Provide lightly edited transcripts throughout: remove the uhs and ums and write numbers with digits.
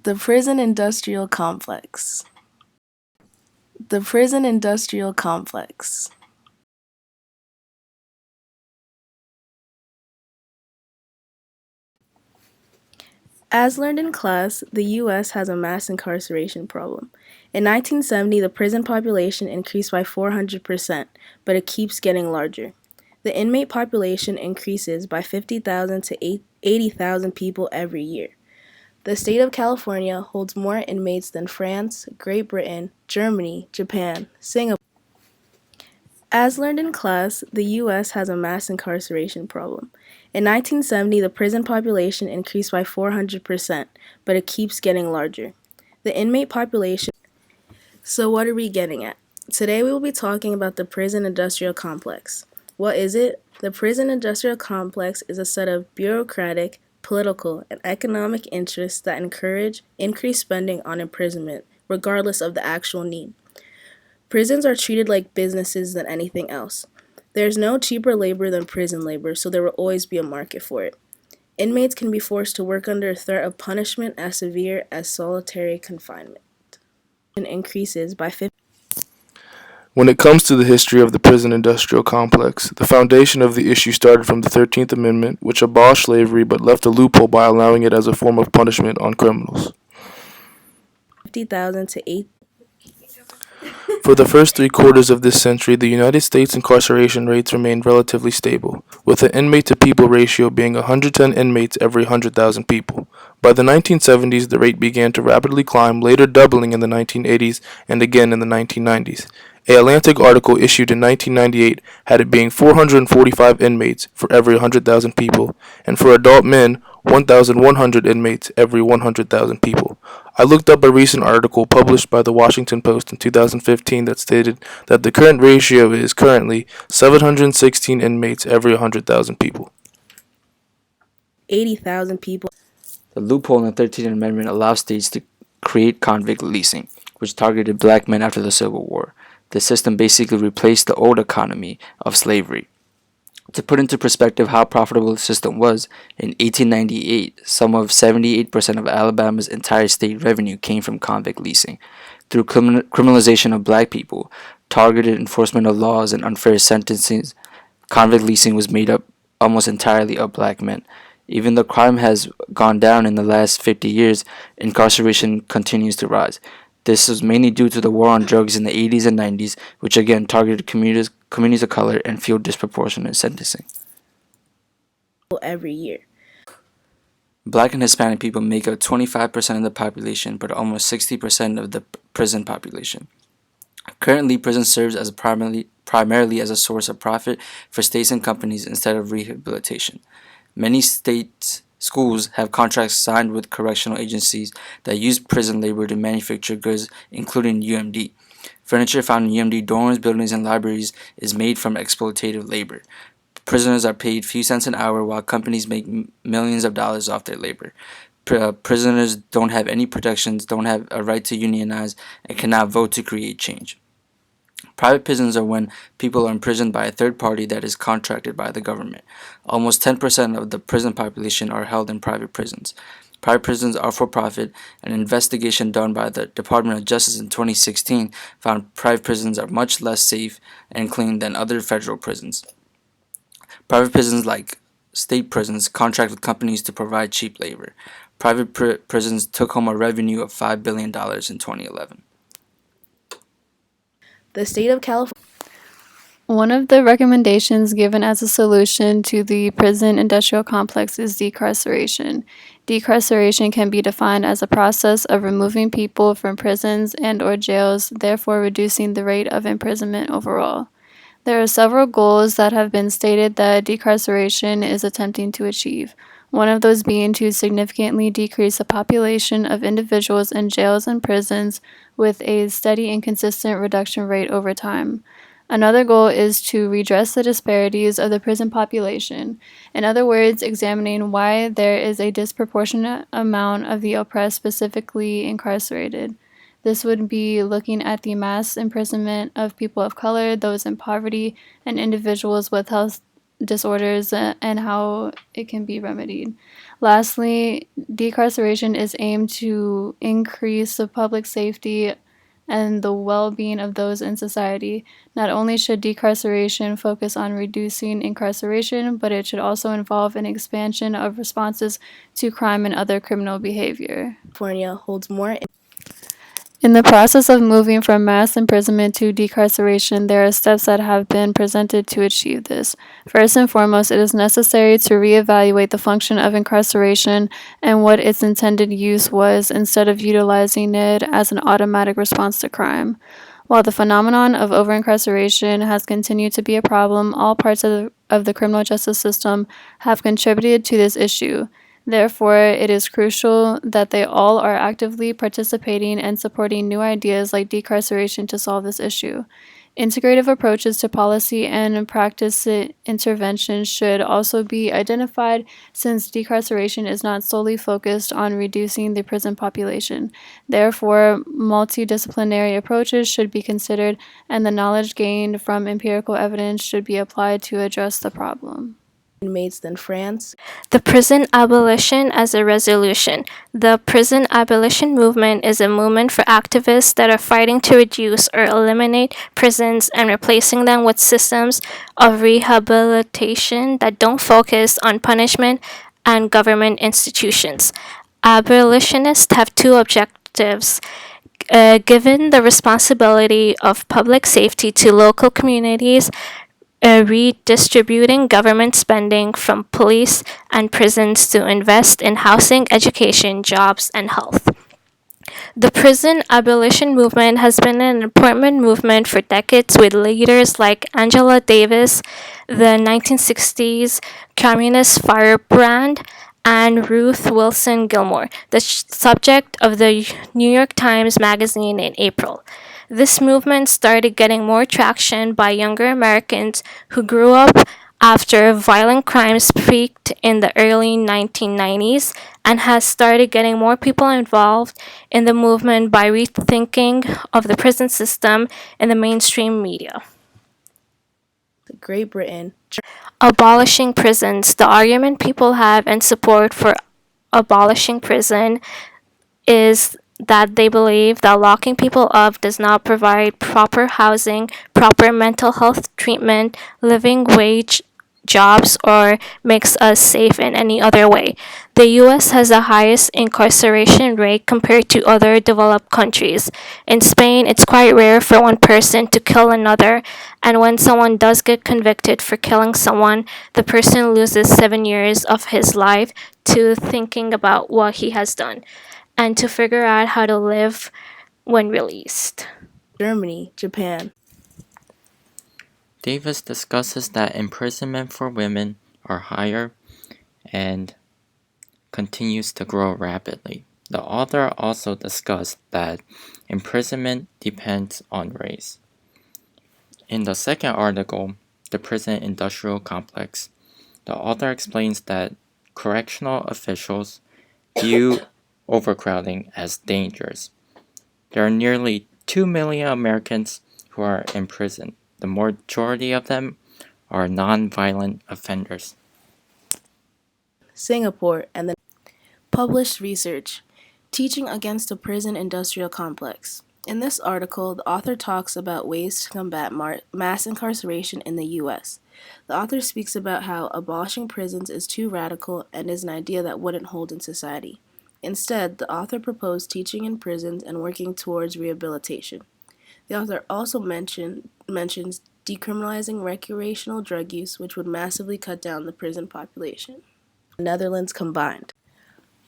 The prison industrial complex. The prison industrial complex. As learned in class, the U.S. has a mass incarceration problem. In 1970, the prison population increased by 400%, but it keeps getting larger. The inmate population increases by 50,000 to 80,000 people every year. The state of California holds more inmates than France, Great Britain, Germany, Japan, Singapore. As learned in class, the U.S. has a mass incarceration problem. In 1970, the prison population increased by 400%, but it keeps getting larger. The inmate population. So what are we getting at? Today we will be talking about the prison industrial complex. What is it? The prison industrial complex is a set of bureaucratic, political, and economic interests that encourage increased spending on imprisonment, regardless of the actual need. Prisons are treated like businesses than anything else. There's no cheaper labor than prison labor, so there will always be a market for it. Inmates can be forced to work under a threat of punishment as severe as solitary confinement. It increases by 50. When it comes to the history of the prison industrial complex, the foundation of the issue started from the 13th Amendment, which abolished slavery but left a loophole by allowing it as a form of punishment on criminals. 50,000 to 8. For the first 3/4 of this century, the United States incarceration rates remained relatively stable, with the inmate-to-people ratio being 110 inmates every 100,000 people. By the 1970s, the rate began to rapidly climb, later doubling in the 1980s and again in the 1990s. A Atlantic article issued in 1998 had it being 445 inmates for every 100,000 people, and for adult men, 1,100 inmates every 100,000 people. I looked up a recent article published by the Washington Post in 2015 that stated that the current ratio is currently 716 inmates every 100,000 people. 80,000 people. The loophole in the 13th Amendment allows states to create convict leasing, which targeted black men after the Civil War. The system basically replaced the old economy of slavery. To put into perspective how profitable the system was, in 1898, some of 78% of Alabama's entire state revenue came from convict leasing. Through criminalization of black people, targeted enforcement of laws, and unfair sentences, convict leasing was made up almost entirely of black men. Even though crime has gone down in the last 50 years, incarceration continues to rise. This is mainly due to the war on drugs in the 80s and 90s, which again targeted communities of color and fueled disproportionate sentencing. Every year. Black and Hispanic people make up 25% of the population, but almost 60% of the prison population. Currently, prison serves as primarily as a source of profit for states and companies instead of rehabilitation. Many states' schools have contracts signed with correctional agencies that use prison labor to manufacture goods, including UMD. Furniture found in UMD dorms, buildings, and libraries is made from exploitative labor. Prisoners are paid few cents an hour while companies make millions of dollars off their labor. Prisoners don't have any protections, don't have a right to unionize, and cannot vote to create change. Private prisons are when people are imprisoned by a third party that is contracted by the government. Almost 10% of the prison population are held in private prisons. Private prisons are for profit. An investigation done by the Department of Justice in 2016 found private prisons are much less safe and clean than other federal prisons. Private prisons, like state prisons, contract with companies to provide cheap labor. Private prisons took home a revenue of $5 billion in 2011. The state of California. One of the recommendations given as a solution to the prison industrial complex is decarceration. Decarceration can be defined as a process of removing people from prisons and/or jails, therefore reducing the rate of imprisonment overall. There are several goals that have been stated that decarceration is attempting to achieve. One of those being to significantly decrease the population of individuals in jails and prisons with a steady and consistent reduction rate over time. Another goal is to redress the disparities of the prison population. In other words, examining why there is a disproportionate amount of the oppressed specifically incarcerated. This would be looking at the mass imprisonment of people of color, those in poverty, and individuals with health disorders and how it can be remedied. Lastly, decarceration is aimed to increase the public safety and the well being of those in society. Not only should decarceration focus on reducing incarceration, but it should also involve an expansion of responses to crime and other criminal behavior. California holds more. In the process of moving from mass imprisonment to decarceration, there are steps that have been presented to achieve this. First and foremost, it is necessary to reevaluate the function of incarceration and what its intended use was instead of utilizing it as an automatic response to crime. While the phenomenon of over-incarceration has continued to be a problem, all parts of the criminal justice system have contributed to this issue. Therefore, it is crucial that they all are actively participating and supporting new ideas like decarceration to solve this issue. Integrative approaches to policy and practice intervention should also be identified since decarceration is not solely focused on reducing the prison population. Therefore, multidisciplinary approaches should be considered and the knowledge gained from empirical evidence should be applied to address the problem. Inmates than France. The prison abolition as a resolution. The prison abolition movement is a movement for activists that are fighting to reduce or eliminate prisons and replacing them with systems of rehabilitation that don't focus on punishment and government institutions. Abolitionists have two objectives. Given the responsibility of public safety to local communities, redistributing government spending from police and prisons to invest in housing, education, jobs, and health. The prison abolition movement has been an important movement for decades with leaders like Angela Davis, the 1960s communist firebrand, and Ruth Wilson Gilmore, the subject of the New York Times Magazine in April. This movement started getting more traction by younger Americans who grew up after violent crimes peaked in the early 1990s and has started getting more people involved in the movement by rethinking of the prison system in the mainstream media. Great Britain. Abolishing prisons. The argument people have in support for abolishing prison is that they believe that locking people up does not provide proper housing, proper mental health treatment, living wage jobs, or makes us safe in any other way. The US has the highest incarceration rate compared to other developed countries. In Spain, it's quite rare for one person to kill another, and when someone does get convicted for killing someone, the person loses 7 years of his life to thinking about what he has done and to figure out how to live when released. Germany, Japan. Davis discusses that imprisonment for women are higher and continues to grow rapidly. The author also discussed that imprisonment depends on race. In the second article, The Prison Industrial Complex, the author explains that correctional officials view overcrowding as dangerous. There are nearly 2 million Americans who are in prison. The majority of them are non-violent offenders. Singapore, and the published research, Teaching Against the Prison Industrial Complex. In this article, the author talks about ways to combat mass incarceration in the U.S. The author speaks about how abolishing prisons is too radical and is an idea that wouldn't hold in society. Instead, the author proposed teaching in prisons and working towards rehabilitation. The author also mentions decriminalizing recreational drug use, which would massively cut down the prison population. The Netherlands combined.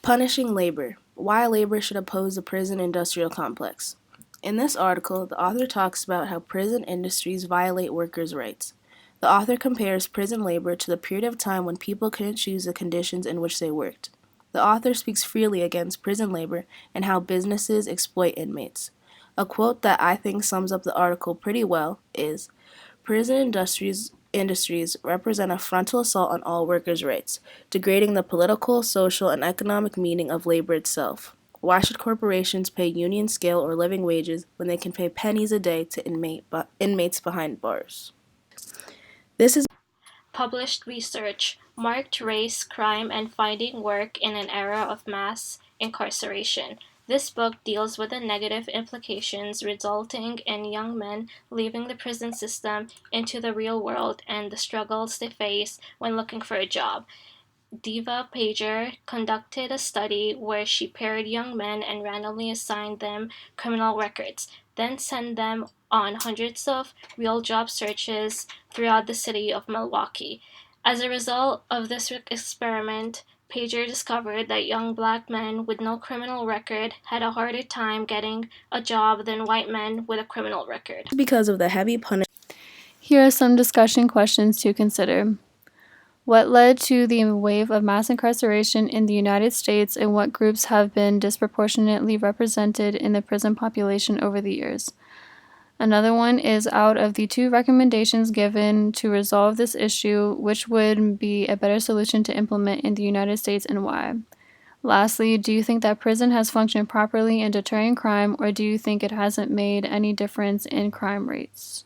Punishing labor. Why labor should oppose the prison industrial complex. In this article, the author talks about how prison industries violate workers' rights. The author compares prison labor to the period of time when people couldn't choose the conditions in which they worked. The author speaks freely against prison labor and how businesses exploit inmates. A quote that I think sums up the article pretty well is, "Prison industries represent a frontal assault on all workers' rights, degrading the political, social, and economic meaning of labor itself. Why should corporations pay union scale or living wages when they can pay pennies a day to inmates behind bars?" This is Published research, marked race, crime, and finding work in an era of mass incarceration. This book deals with the negative implications resulting in young men leaving the prison system into the real world and the struggles they face when looking for a job. Diva Pager conducted a study where she paired young men and randomly assigned them criminal records, then sent them on hundreds of real job searches throughout the city of Milwaukee. As a result of this experiment, Pager discovered that young black men with no criminal record had a harder time getting a job than white men with a criminal record. Because of the heavy punishment. Here are some discussion questions to consider. What led to the wave of mass incarceration in the United States, and what groups have been disproportionately represented in the prison population over the years? Another one is, out of the 2 recommendations given to resolve this issue, which would be a better solution to implement in the United States and why? Lastly, do you think that prison has functioned properly in deterring crime, or do you think it hasn't made any difference in crime rates?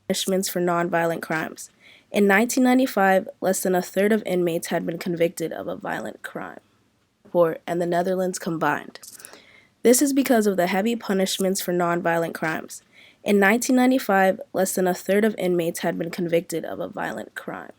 Punishments for nonviolent crimes. In 1995, less than a third of inmates had been convicted of a violent crime. And the Netherlands combined. This is because of the heavy punishments for nonviolent crimes. In 1995, less than a third of inmates had been convicted of a violent crime.